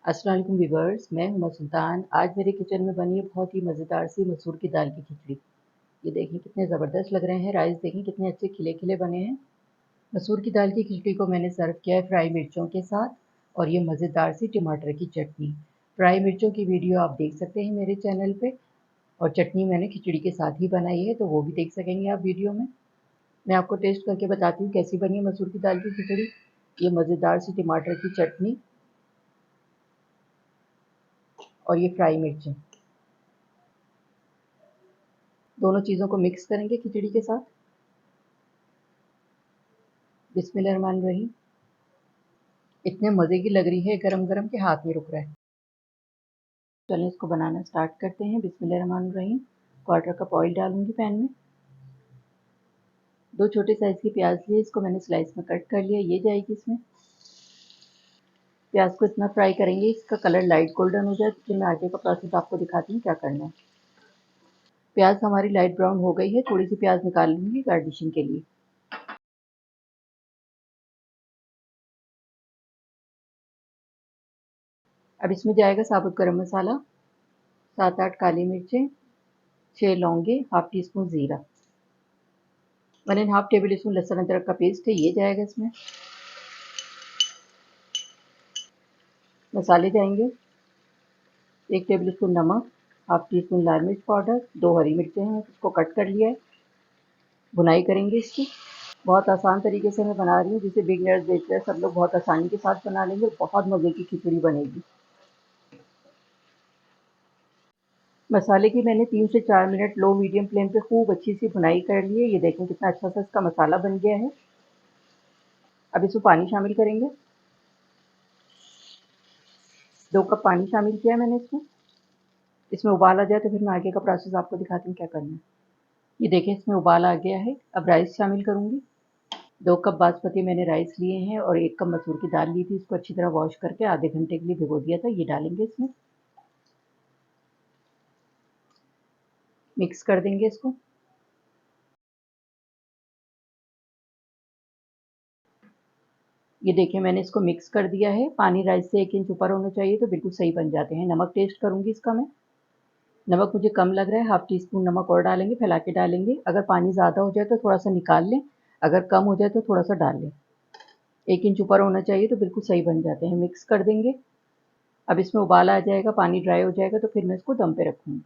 अस्सलाम वालेकुम व्यूअर्स, मैं हूं सुल्तान। आज मेरे किचन में बनी है बहुत ही मज़ेदार सी मसूर की दाल की खिचड़ी। ये देखें कितने ज़बरदस्त लग रहे हैं। राइस देखें कितने अच्छे खिले खिले बने हैं। मसूर की दाल की खिचड़ी को मैंने सर्व किया है फ्राई मिर्चों के साथ और ये मज़ेदार सी टमाटर की चटनी। फ्राई मिर्चों की वीडियो आप देख सकते हैं मेरे चैनल पे और चटनी मैंने खिचड़ी के साथ ही बनाई है, तो वो भी देख सकेंगे आप वीडियो में। मैं आपको टेस्ट करके बताती हूँ कैसी बनी है मसूर की दाल की खिचड़ी। ये मज़ेदार सी टमाटर की चटनी और ये फ्राई मिर्चें, दोनों चीज़ों को मिक्स करेंगे खिचड़ी के साथ। बिस्मिल्लाहिर्रहमानिर्रहीम। इतने मज़े की लग रही है गरम गरम के हाथ में रुक रहा है। चलिए इसको बनाना स्टार्ट करते हैं। बिस्मिल्लाहिर्रहमानिर्रहीम। क्वार्टर कप ऑयल डालूंगी पैन में। 2 छोटे साइज़ की प्याज लिए, इसको मैंने स्लाइस में कट कर लिया। ये जाएगी इसमें। प्याज को इतना फ्राई करेंगे इसका कलर लाइट गोल्डन हो जाए, फिर मैं आगे का प्रोसेस आपको दिखाती हूँ क्या करना है। प्याज हमारी लाइट ब्राउन हो गई है, थोड़ी सी प्याज निकाल लूँगी गार्निशिंग के लिए। अब इसमें जाएगा साबुत गरम मसाला, 7-8 काली मिर्चें, 6 लौंगे, हाफ टी स्पून ज़ीरा, 1½ टेबल स्पून लहसुन अदरक का पेस्ट है, ये जाएगा इसमें। मसाले जाएंगे 1 टेबल स्पून नमक, हाफ टी स्पून लाल मिर्च पाउडर, 2 हरी मिर्चें हैं, इसको कट कर लिया है। भुनाई करेंगे इसकी। बहुत आसान तरीके से मैं बना रही हूँ, जिसे बिगनर्स बेचलर्स सब लोग बहुत आसानी के साथ बना लेंगे और बहुत मज़े की खिचड़ी बनेगी। मसाले की मैंने 3 से 4 मिनट लो मीडियम फ्लेम पे खूब अच्छी सी भुनाई कर ली है। ये देखें कितना अच्छा सा इसका मसाला बन गया है। अब इसमें पानी शामिल करेंगे। 2 कप पानी शामिल किया है मैंने इसमें। इसमें उबाल आ जाए तो फिर मैं आगे का प्रोसेस आपको दिखाती हूँ क्या करना है। ये देखें इसमें उबाल आ गया है। अब राइस शामिल करूँगी। 2 कप बासमती मैंने राइस लिए हैं और 1 कप मसूर की दाल ली थी। इसको अच्छी तरह वॉश करके आधे घंटे के लिए भिगो दिया था। ये डालेंगे इसमें, मिक्स कर देंगे इसको। ये देखिए मैंने इसको मिक्स कर दिया है। पानी राइस से 1 इंच ऊपर होना चाहिए तो बिल्कुल सही बन जाते हैं। नमक टेस्ट करूँगी इसका मैं। नमक मुझे कम लग रहा है, हाफ टी स्पून नमक और डालेंगे, फैला के डालेंगे। अगर पानी ज़्यादा हो जाए तो थोड़ा सा निकाल लें, अगर कम हो जाए तो थोड़ा सा डाल लें। 1 इंच ऊपर होना चाहिए तो बिल्कुल सही बन जाते हैं। मिक्स कर देंगे। अब इसमें उबाल आ जाएगा, पानी ड्राई हो जाएगा तो फिर मैं इसको दम पे रखूँगी।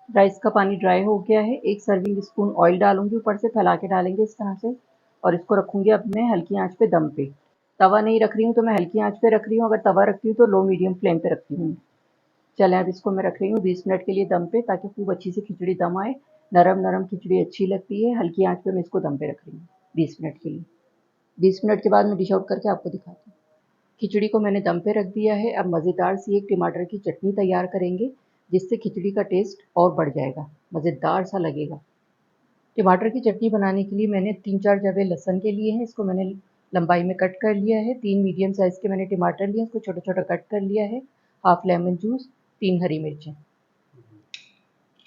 राइस का पानी ड्राई हो गया है। 1 सर्विंग स्पून ऑयल डालूंगी, ऊपर से फैला के डालेंगे इस तरह से और इसको रखूँगी अब मैं हल्की आँच पे दम पे। तवा नहीं रख रही हूँ तो मैं हल्की आँच पे रख रही हूँ, अगर तवा रखती हूँ तो लो मीडियम फ्लेम पे रखती हूँ। चलें अब इसको मैं रख रही हूँ 20 मिनट के लिए दम पे, ताकि खूब अच्छी सी खिचड़ी दम आए। नरम नरम खिचड़ी अच्छी लगती है। हल्की आँच पे मैं इसको दम पे रख रही हूँ 20 मिनट के लिए। 20 मिनट के बाद मैं डिश आउट करके आपको दिखाती हूँ। खिचड़ी को मैंने दम पे रख दिया है। अब मज़ेदार सी एक टमाटर की चटनी तैयार करेंगे, जिससे खिचड़ी का टेस्ट और बढ़ जाएगा, मज़ेदार सा लगेगा। टमाटर की चटनी बनाने के लिए मैंने 3-4 जवे लहसुन के लिए हैं, इसको मैंने लंबाई में कट कर लिया है। 3 मीडियम साइज़ के मैंने टमाटर लिए, इसको छोटा-छोटा कट कर लिया है। हाफ लेमन जूस, 3 हरी मिर्चें,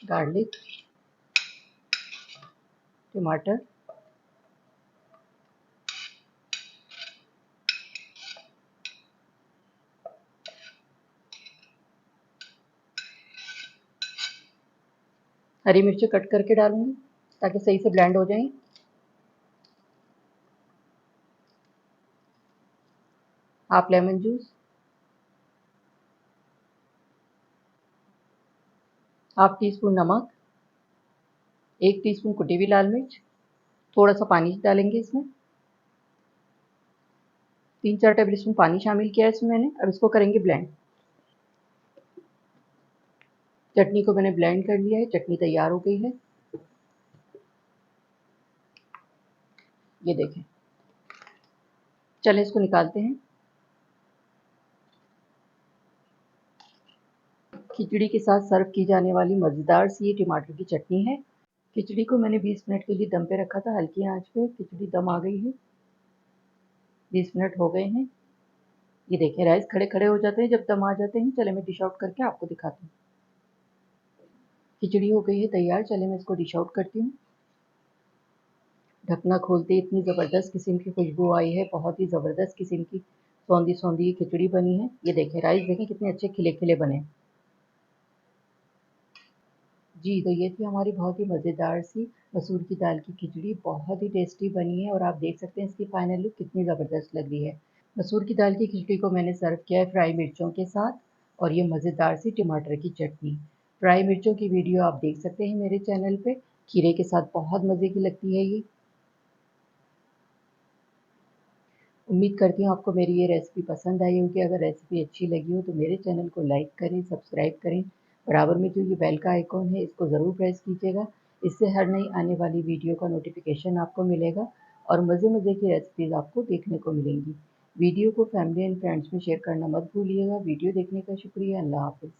गार्लिक, टमाटर, हरी मिर्चें कट करके डालूँगी ताकि सही से ब्लेंड हो जाएँ। Half lemon juice, half tea spoon नमक, 1 टीस्पून कुटी हुई लाल मिर्च, थोड़ा सा पानी डालेंगे इसमें। 3-4 टेबल स्पून पानी शामिल किया है इसमें मैंने। अब इसको करेंगे ब्लेंड। चटनी को मैंने ब्लेंड कर लिया है, चटनी तैयार हो गई है। ये देखें। चलें इसको निकालते हैं। खिचड़ी के साथ सर्व की जाने वाली मज़ेदार सी ये टमाटर की चटनी है। खिचड़ी को मैंने 20 मिनट के लिए दम पे रखा था, हल्की आंच पे। खिचड़ी दम आ गई है, 20 मिनट हो गए हैं। ये देखें राइस खड़े खड़े हो जाते हैं जब दम आ जाते हैं। चले मैं डिश आउट करके आपको दिखाती हूँ। खिचड़ी हो गई है तैयार। चले मैं इसको डिश आउट करती हूँ। ढकना खोलते इतनी ज़बरदस्त किस्म की खुशबू आई है, बहुत ही ज़बरदस्त किस्म की सौंधी सौंधी खिचड़ी बनी है। ये देखें राइस देखें कितने अच्छे खिले खिले बने। जी, तो ये थी हमारी बहुत ही मज़ेदार सी मसूर की दाल की खिचड़ी, बहुत ही टेस्टी बनी है और आप देख सकते हैं इसकी फाइनल लुक कितनी ज़बरदस्त लग रही है। मसूर की दाल की खिचड़ी को मैंने सर्व किया है फ्राई मिर्चों के साथ और ये मज़ेदार सी टमाटर की चटनी। फ्राई मिर्चों की वीडियो आप देख सकते हैं मेरे चैनल पे, खीरे के साथ बहुत मज़े की लगती है ये। उम्मीद करती हूँ आपको मेरी ये रेसिपी पसंद आई होगी। अगर रेसिपी अच्छी लगी हो तो मेरे चैनल को लाइक करें, सब्सक्राइब करें। बराबर में जो ये बेल का आइकॉन है इसको ज़रूर प्रेस कीजिएगा। इससे हर नई आने वाली वीडियो का नोटिफिकेशन आपको मिलेगा और मज़े-मज़े की रेसिपीज़ आपको देखने को मिलेंगी। वीडियो को फैमिली एंड फ्रेंड्स में शेयर करना मत भूलिएगा। वीडियो देखने का शुक्रिया। अल्लाह हाफ़िज़।